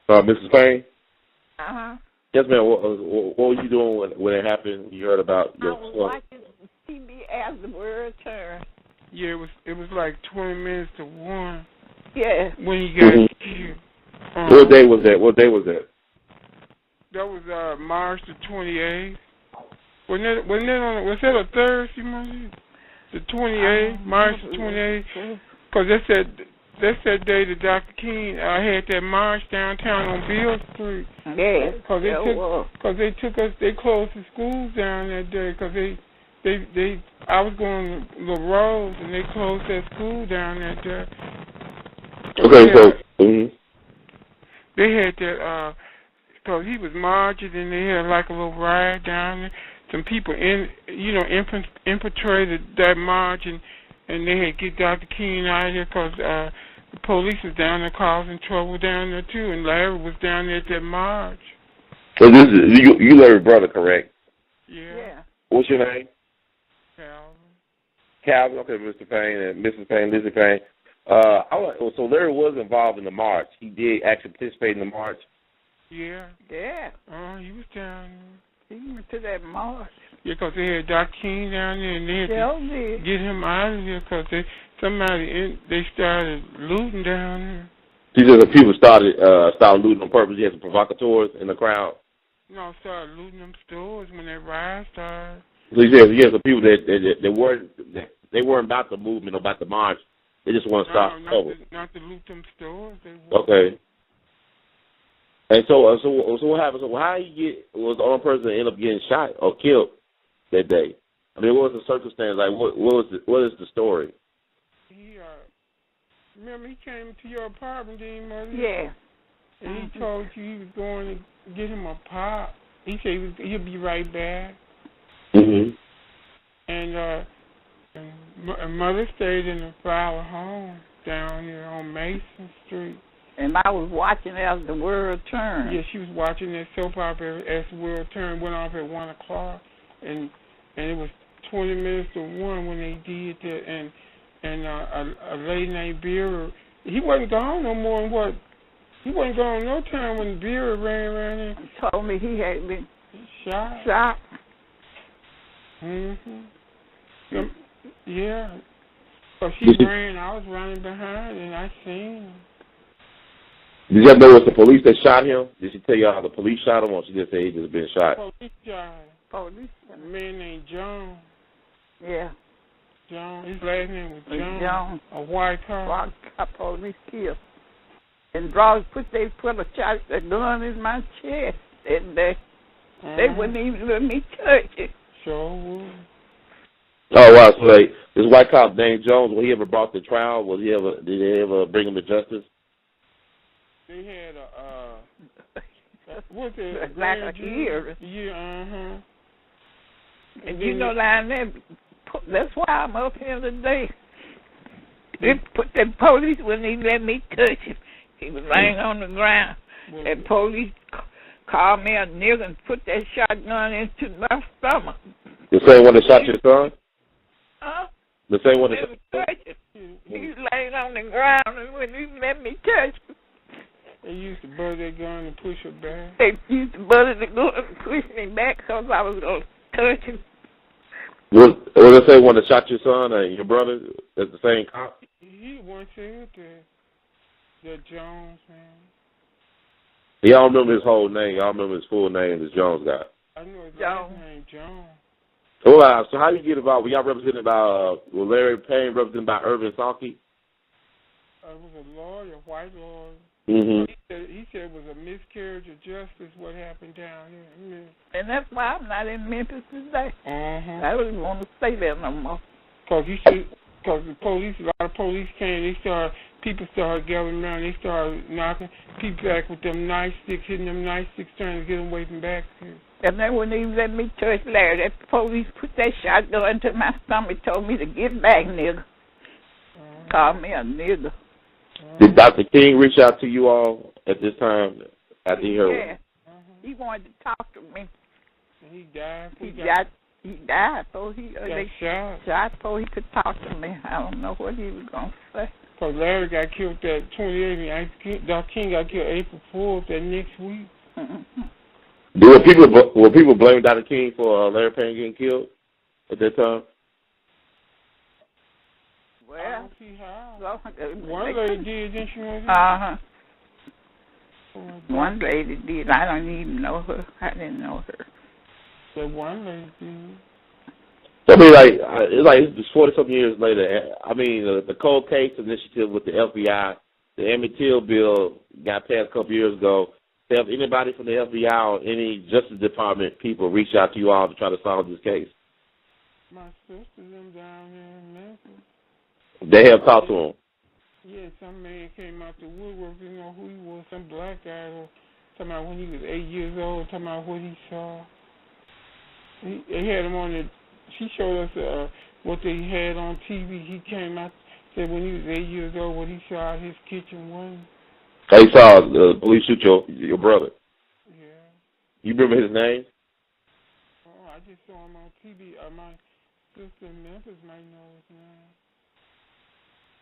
Mrs. Payne? Uh-huh. Yes, ma'am. What were you doing when it happened? You heard about your I was watching TV as the world turned. Yeah, it was like 20 minutes to 1. Yeah. When he got killed. What day was that? What day was that? That was March the 28th. Was that a Thursday, Monday? The 28th, March the 28th? Because that's that day that Dr. King had that march downtown on Beale Street. Yeah. Because they took us, they closed the schools down that day because I was going to the roads and they closed that school down that day. Okay, they had that, because he was marching and they had like a little riot down there. Some people infiltrated that march and they had to get Dr. King out of there because the police was down there causing trouble down there too, and Larry was down there at that march. So this is you Larry's brother, correct? Yeah. What's your name? Calvin. Calvin. Okay, Mr. Payne and Mrs. Payne, Lizzie Payne. So Larry was involved in the march. He did actually participate in the march. Yeah. Yeah. He was down there. He went to that march. Yeah, because they had Dr. King down there, and they had to get him out of there because they started looting down there. He said the people started looting on purpose. He had some provocateurs in the crowd. No, started looting them stores when that riot started. So he said, the people that weren't about the movement or about the march. They just want to stop trouble. Not to loot them stores. Okay. And so what happened? So how was the only person that ended up getting shot or killed that day? I mean, what was the circumstance? Like, what is the story? Remember he came to your apartment, didn't he? Yeah. And he told you he was going to get him a pop. He said he'll be right back. Mm-hmm. And Mother stayed in the flower home down here on Mason Street. And I was watching as the world turned. Yeah, she was watching that soap opera as the world turned. Went off at 1 o'clock, and it was 20 minutes to 1 when they did that. And a lady named Vera, he wasn't gone no more than what? He wasn't gone no time when Vera ran around there. He told me he had been shot. Yeah. So she ran. I was running behind, and I seen her. Did y'all know it was the police that shot him? Did she tell y'all how the police shot him, or she just said he just been shot? Police shot him. A man named John. Yeah. John. His last name was John. A white car. White car police killed. And Draws put a gun in my chest that day. They wouldn't even let me touch it. Sure would. Oh wow! So this white cop named Jones, was he ever brought to trial? Did they ever bring him to justice? They had what's it? Like a year. Yeah, And you know, that's why I'm up here today. The police wouldn't even let me touch him. He was laying on the ground. And police called me a nigger and put that shotgun into my stomach. The same one that shot your son? Huh? The same one that shot your son? He was laying on the ground and wouldn't even let me touch him. They used to butter that gun and push her back. They used to butter the gun and push me back because I was going to touch him. Was the same one that shot your son and your brother? That's the same cop? He once said that Jones, man. Y'all remember his whole name. Y'all remember his full name, this Jones guy. I know his last name, Jones. So how do you get involved? Were y'all represented by, Larry Payne represented by Irvin Salke? I was a lawyer, a white lawyer. Mm-hmm. He said it was a miscarriage of justice what happened down here. And that's why I'm not in Memphis today. I don't even want to stay there no more. Because the police, a lot of police came, people started gathering around, they started knocking people back with them nightsticks, hitting them nightsticks, trying to get them away from back here. And they wouldn't even let me touch Larry. That police put that shotgun to my stomach, told me to get back, nigga. Called me a nigga. Did Dr. King reach out to you all at this time after he heard? Yeah. He wanted to talk to me. He died. He died before he got shot before he could talk to me. I don't know what he was going to say. Because Larry got killed that 28th, and Doc King got killed April 4th that next week. Were people blaming Dr. King for Larry Payne getting killed at that time? Well, I don't see how. Well, one lady did, didn't she? Uh-huh. One lady did. I don't even know her. I didn't know her. That one lady did. I mean, it's 40-something years later. I mean, the cold case initiative with the FBI, the Emmett Till bill got passed a couple years ago. Have anybody from the FBI or any Justice Department people reach out to you all to try to solve this case? My sister them down here in Memphis. They have talked to him. Yeah, some man came out the woodwork. You know who he was? Some black guy. Talking about when he was 8 years old. Talking about what he saw. They had him on the. She showed us what they had on TV. He came out, said when he was 8 years old, what he saw out his kitchen window. He saw the police shoot your brother. Yeah. You remember his name? Oh, I just saw him on TV. My sister in Memphis might know his name.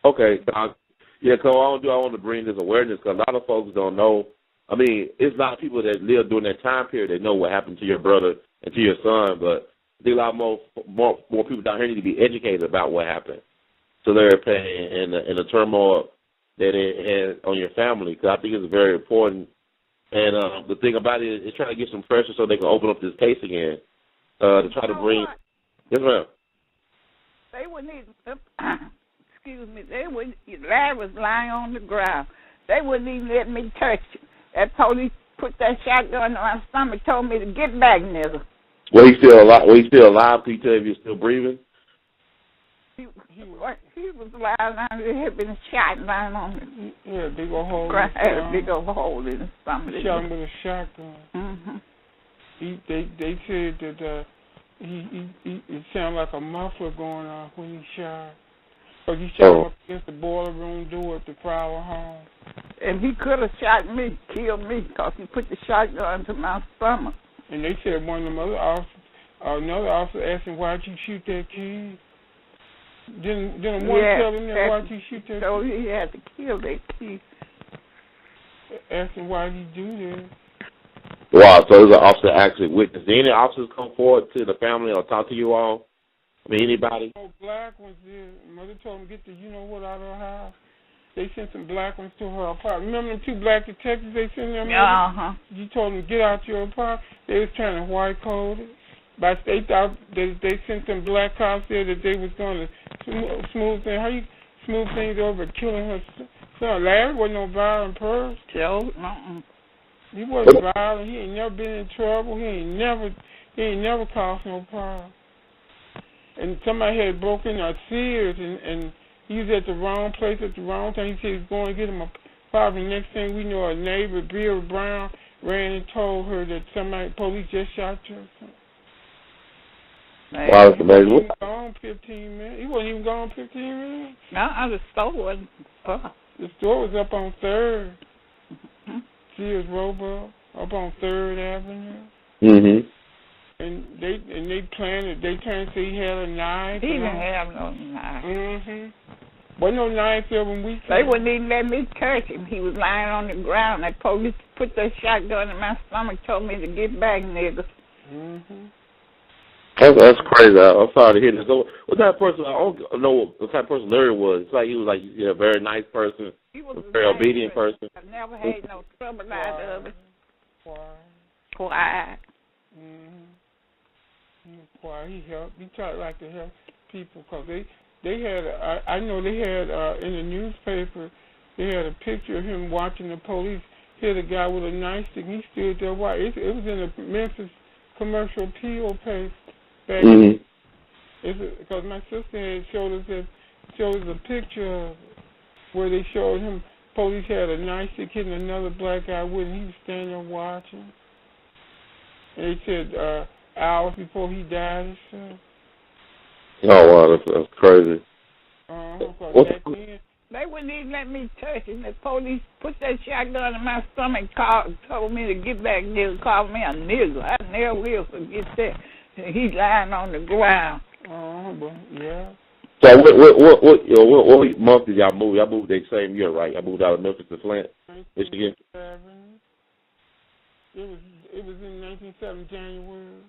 Okay. So I want to bring this awareness because a lot of folks don't know. I mean, it's a lot of people that live during that time period that know what happened to your brother and to your son, but I think a lot more people down here need to be educated about what happened to Larry Payne and the turmoil that it had on your family, because I think it's very important. And the thing about it is trying to get some pressure so they can open up this case again to try to bring. What? Yes, ma'am. They wouldn't even, excuse me, Larry was lying on the ground. They wouldn't even let me touch him. That police put that shotgun in my stomach, told me to get back, nigga. Well, he's still alive. Can you tell if he's still breathing? He was lying down there. He had been shot lying on him. Yeah, big old hole. Had a big old hole in his stomach. He shot him with a shotgun. Mm-hmm. They said that it sounded like a muffler going off when he shot. Because he shot him up against the boiler room door at the Fowler home. And he could have shot me, killed me, because he put the shotgun to my stomach. And they said one of them other officers, another officer asked him, why'd you shoot that kid? Didn't one tell him that why'd you shoot that kid? So he had to kill that kid. Asked him why'd he do that. Wow, so there's an officer actually witnessed. Did any officers come forward to the family or talk to you all? I mean, anybody? Oh, black ones did. Mother told them get the you-know-what out of her house. They sent some black ones to her apartment. Remember them 2 black detectives they sent them? Uh-huh. You told them, get out your apartment. They was trying to white code it. But they thought that they sent them black cops there that they was going to smooth things. How you smooth things over killing her son? Larry wasn't no violent person. Joe? He wasn't violent. He ain't never been in trouble. He ain't never caused no problem. And somebody had broken our Sears and he was at the wrong place at the wrong time. He said he was going to get him a problem. The next thing we know, a neighbor, Bill Brown, ran and told her that police just shot her. Wow, that's amazing. He wasn't gone 15 minutes. He wasn't even gone 15 minutes. No, the store wasn't up. The store was up on 3rd. Mm-hmm. Sears Roebuck, up on 3rd Avenue. Mm-hmm. And they planned it. They trying to say he had a knife. He didn't have no knife. Mm-hmm. Wasn't no knife there when we came. They wouldn't even let me touch him. He was lying on the ground. That police put that shotgun in my stomach, told me to get back, nigga. Mm-hmm. That's crazy. I'm sorry to hear this. So, what type of person? I don't know what type of person Larry was. It's like he was a very nice person, He was a very obedient person. I never had no trouble out of it. Quiet. Quiet. Mm-hmm. He was quiet. He tried like to help people because they had. I know they had in the newspaper. They had a picture of him watching the police hit a guy with a nightstick. He stood there. Why? It was in the Memphis commercial appeal paper. Mm-hmm. Because my sister had showed us a picture of where they showed him. Police had a nightstick hitting another black guy with him. He was standing there watching. And they said hours before he died himself. Oh wow, that's crazy. They wouldn't even let me touch him. The police put that shotgun in my stomach, told me to get back there, called me a nigger. I never will forget that. He's lying on the ground. Yeah. So what month did y'all move? Y'all moved that same year, right? Y'all moved out of Memphis to Flint, Michigan. It was in 1970 January.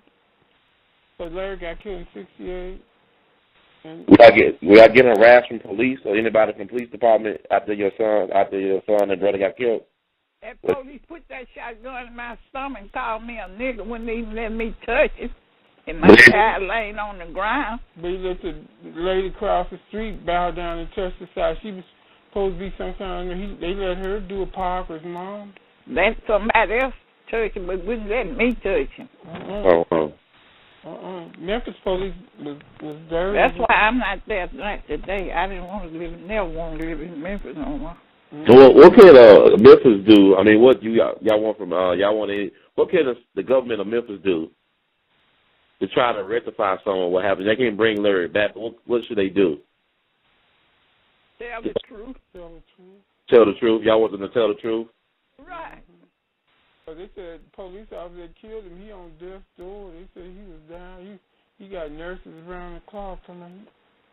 So Larry got killed in '68. And Were y'all getting harassed from police or anybody from police department after your son and brother got killed? That police put that shotgun in my stomach and called me a nigga, wouldn't even let me touch it. And my child laying on the ground. But he let the lady across the street bow down and touch the side. She was supposed to be some kind of, they let her do a Parker's mom. Let somebody else touch him, but wouldn't let me touch him. Memphis police was dirty. That's why I'm not there today. I didn't want to live, never want to live in Memphis no more. So what can Memphis do? I mean, what y'all want from what can the government of Memphis do to try to rectify some of what happened? They can't bring Larry back. What should they do? Tell the truth. Tell the truth. Tell the truth. Y'all want them to tell the truth? Right. But they said the police officer that killed him, he on death's door. They said he was down. He got nurses around the clock coming.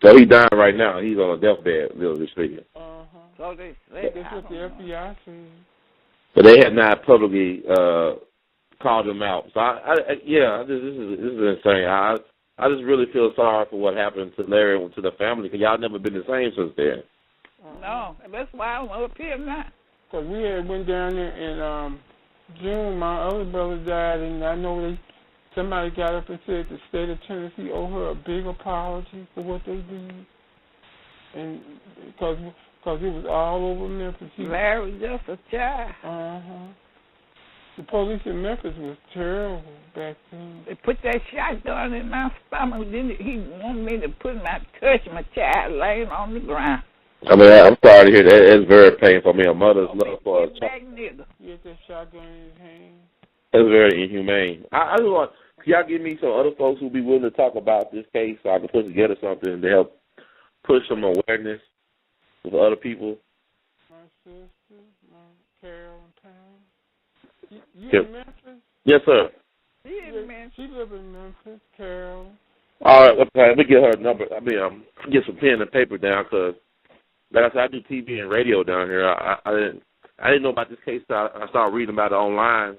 So he's dying right now. He's on a deathbed, literally speaking. So they said. That's what the FBI said. But they had not publicly called him out. So this is insane. I just really feel sorry for what happened to Larry and to the family, because y'all never been the same since then. No, that's why I'm up here now. Because we had went down there in June. My other brother died, and I know somebody got up and said the state of Tennessee owe her a big apology for what they did, and because it was all over Memphis. Larry was just a child. The police in Memphis was terrible back then. They put that shotgun in my stomach. He wanted me to touch my child laying on the ground. I mean, I'm sorry to hear that. It's very painful. I mean, a mother's love for a child. He had that shotgun in his hand. That's very inhumane. I just want, can y'all give me some other folks who be willing to talk about this case so I can put together something to help push some awareness with other people? My sister, Carol and Payne. You Yep. in Memphis? Yes, sir. She in Memphis. She live in Memphis, Carol. All right, okay, let me get her number. I mean, get some pen and paper down, because, like I said, I do TV and radio down here. I didn't know about this case. So I started reading about it online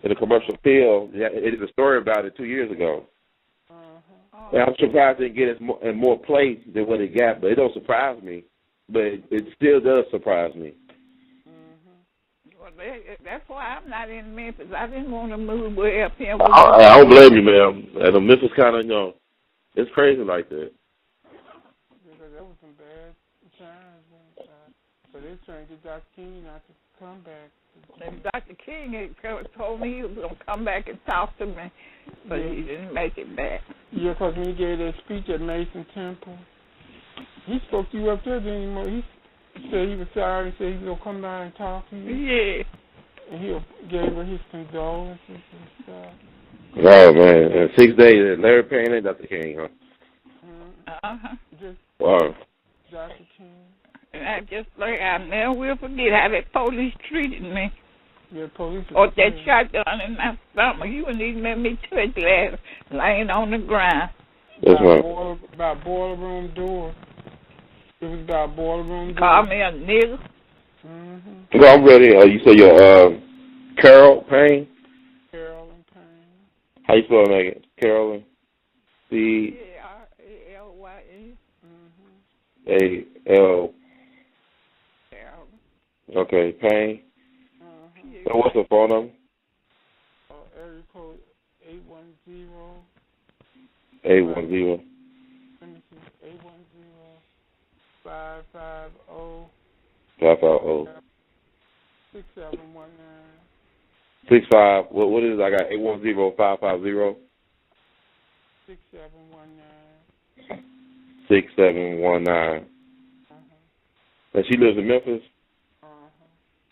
in a commercial field. It did a story about it 2 years ago. And I'm surprised they didn't get it in more play than what it got, but it don't surprise me. But it still does surprise me. Well, that's why I'm not in Memphis. I didn't want to move way up here. I don't blame you, ma'am. And Memphis kind of, it's crazy like that. Because there was some bad times when so they're trying to get Dr. King not to come back. And Dr. King had told me he was going to come back and talk to me, but he didn't make it back. Yeah, because when he gave that speech at Mason Temple, he spoke to you up there, didn't he? He said he was sorry and said he was going to come by and talk to you. Yeah. And he gave her his condolences and stuff. Oh, man. And 6 days, Larry Payne and Dr. King, huh? Just Wow. Dr. King. And I never will forget how that police treated me. Yeah, police. Or that shotgun in my stomach. You wouldn't even let me touch that laying on the ground. That's right. About boiler room door. It was about boiler room door. Call me a nigga. Well, I'm ready. You say you're Carol Payne? Carolyn Payne. How you spell that? Carolyn? C. A.L.L. Okay, Payne. So what's the phone number? Area code 810. 810. Let me see. 810 550 550 6719. 65. What is it? I got 810 550 6719. 6719. And she lives in Memphis?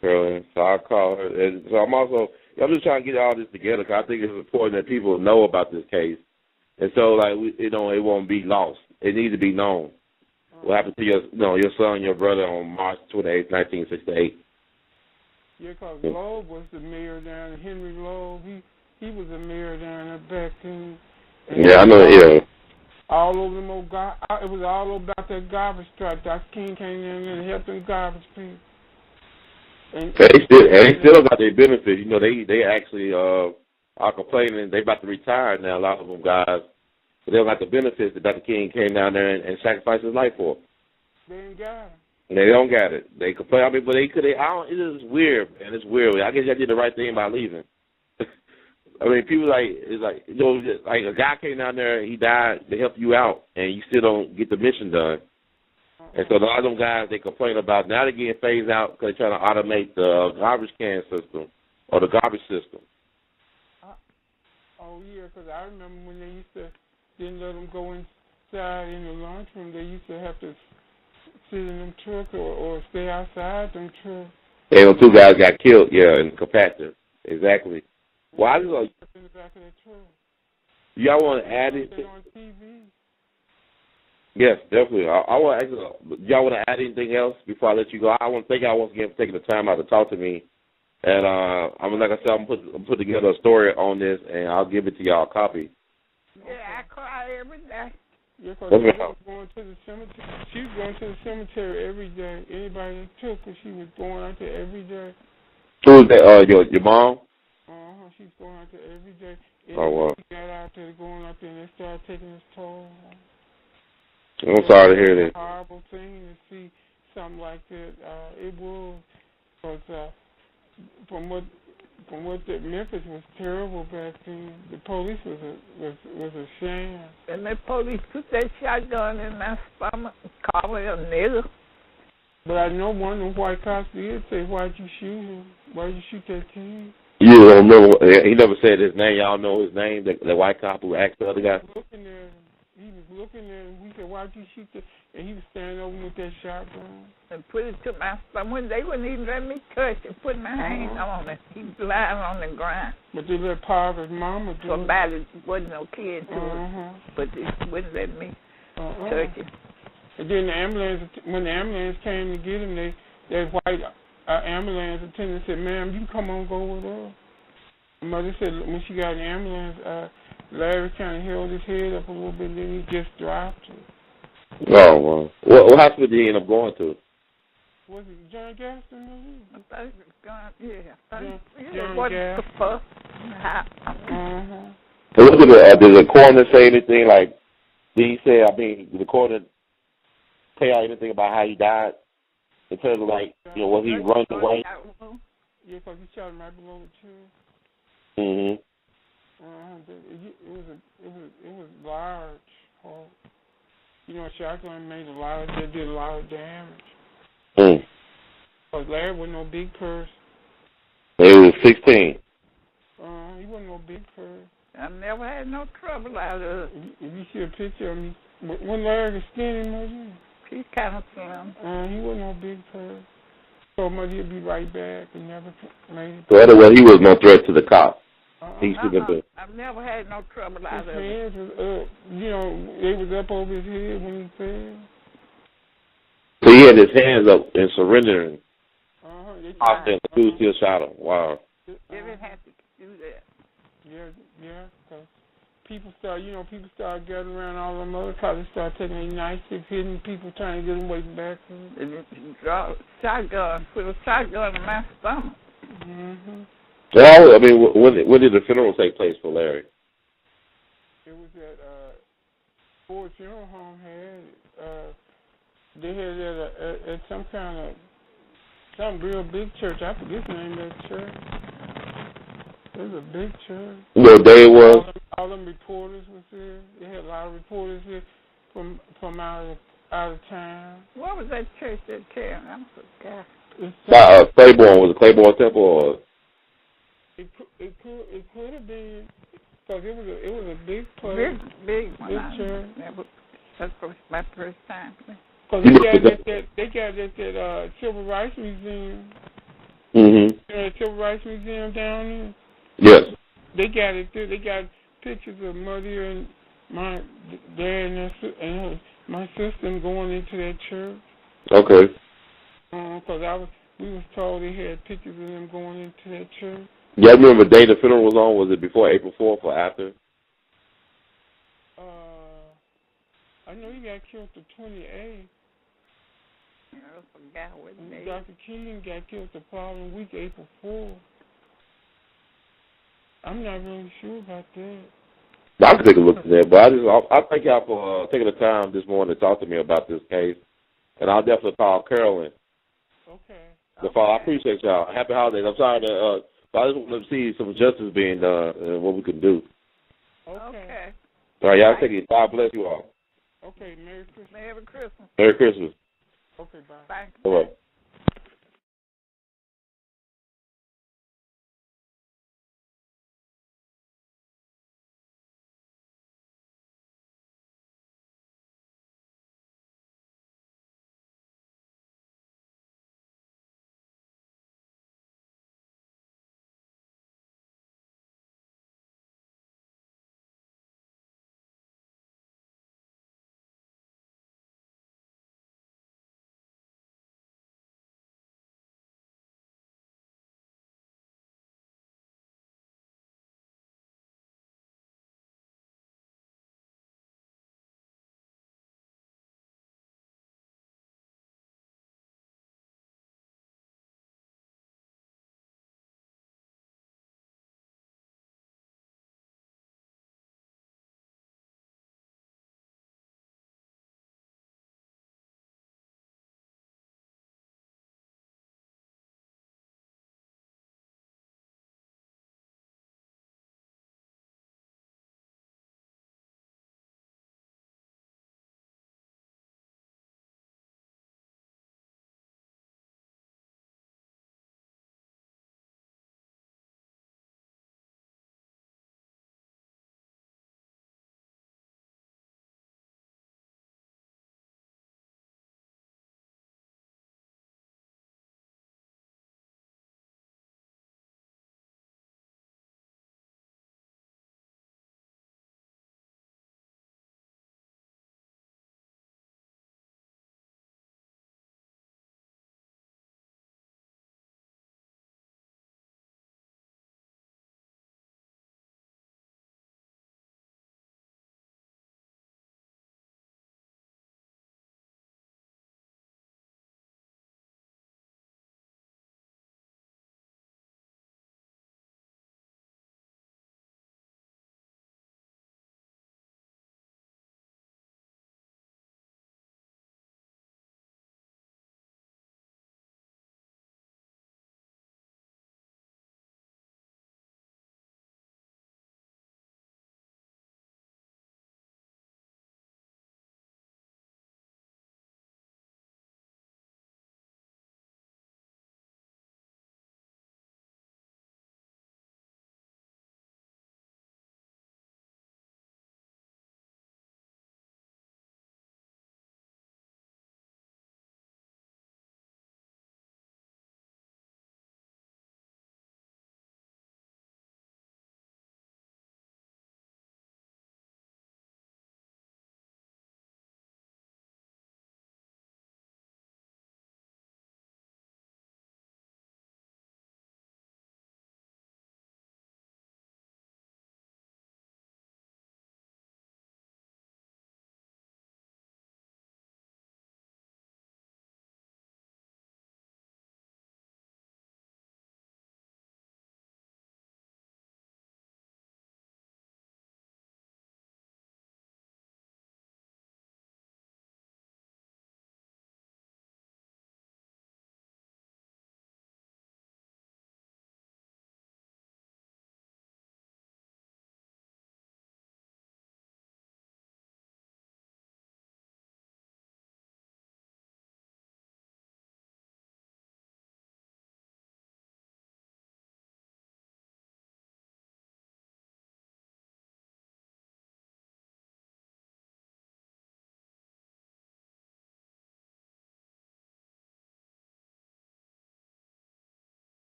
Carolyn. So I'll call her. And so I'm just trying to get all this together, because I think it's important that people know about this case. And so, like, it won't be lost. It needs to be known. What happened to your son, your brother, on March 28, 1968? Yeah, because Loeb was the mayor down there. Henry Loeb, he was the mayor down there back then. Yeah, I know. Yeah. all over them old it was all about that garbage truck. Dr. King came in and helped them garbage people. And they still got their benefits. You know, they actually are complaining they about to retire now. A lot of them guys, but they don't got the benefits that Dr. King came down there and sacrificed his life for. They ain't got it. They don't got it. They complain. I mean, but they could. It's weird, man. It's weird. I guess I did the right thing by leaving. I mean, people it's like, you know, like a guy came down there, he died, they help you out, and you still don't get the mission done. And so a lot of them guys, they complain about, now they're getting phased out because they're trying to automate the garbage can system or the garbage system. Oh, yeah, because I remember when they used to, didn't let them go inside in the lunchroom, they used to have to sit in them trucks or stay outside them trucks. Yeah, those two guys got killed, yeah, in the compactor. Exactly. Well, I just like, in the back of that truck. Y'all want to add it? On TV. Yes, definitely. I want to ask, y'all want to add anything else before I let you go? I want to thank y'all once again for taking the time out to talk to me. And I mean, like I said, I'm put together a story on this, and I'll give it to y'all a copy. Yeah, I cry every day. Yeah, because she was going to the cemetery. She was going to the cemetery every day. Anybody that took her, she was going out there every day. Who was that? Your mom? She's going out there every day. Oh, wow. She got out there, going out there, and they started taking this toll. I'm sorry to hear that. It's a horrible thing to see something like that. It was, because from what Memphis was terrible back then. The police was a sham. And the police put that shotgun in my stomach and called me a nigger. But I know one of the white cops did say, "Why'd you shoot him? Why'd you shoot that kid?" You don't remember? He never said his name. Y'all know his name. The white cop who asked the other guy. He was looking at him. We said, "Why'd you shoot that?" And he was standing over with that shotgun. And put it to my stomach. They wouldn't even let me touch it. Put my hand on it. He was lying on the ground. But they let Pa of his mama do it. Somebody wasn't no kid to it, but they wouldn't let me touch it. And then when the ambulance came to get him, that white ambulance attendant said, "Ma'am, you can come on, go with us." My mother said when she got in the ambulance, Larry kind of held his head up a little bit, and then he just dropped it. Oh, wow. What hospital did he end up going to? Was it John Gaston? I thought it was gone, yeah. John Gaston. Did the coroner say anything, like, did the coroner tell y'all anything about how he died? In terms of, like, you know, was he running away? Yeah, because he shot him right below the chin. Mm-hmm. It was large. You know, shotgun made did a lot of damage. Because Larry wasn't no big person. He was 16. He wasn't no big person. I never had no trouble out of it. If you see a picture of me, when Larry was skinny, wasn't he? He's kind of slim. He wasn't no big person. So much he'd be right back and never made it. So anyway, he was no threat to the cops. I've never had no trouble out of it. His hands was up. You know, they was up over his head when he fell. So he had his hands up and surrendering. They was still shot him. Wow. They didn't have to do that. Yeah, because people started gathering around all them other cops. They started taking their knives, hitting people, trying to get them waiting back. And shotgun, put a shotgun in my stomach. Mm-hmm. Well, I mean, when did the funeral take place for Larry? It was at Ford Funeral Home. They had it at some real big church. I forget the name of that church. It was a big church. What day it was? All them reporters was there. They had a lot of reporters here from out of town. What was that church that town? I forgot. Claiborne. Was it Claiborne Temple or? It could have been, because it was a big place. Big church. That's my first time. Because they got that Civil Rights Museum. Mm-hmm. The Civil Rights Museum down there. Yes. They got it there. They got pictures of Mother and my dad and my sister going into that church. Okay. Because we was told they had pictures of them going into that church. Yeah, I remember the day the funeral was on. Was it before April 4th or after? I know he got killed the 28th. I forgot what day. Dr. King got killed the following week, April 4th. I'm not really sure about that. I can take a look at that, but I thank y'all for taking the time this morning to talk to me about this case, and I'll definitely call Carolyn. Okay. I appreciate y'all. Happy holidays. I'm sorry that I just want to see some justice being done and what we can do. Okay. All right, y'all take it. God bless you all. Okay, Merry Christmas. Merry Christmas. Merry Christmas. Okay, bye. Bye. Bye.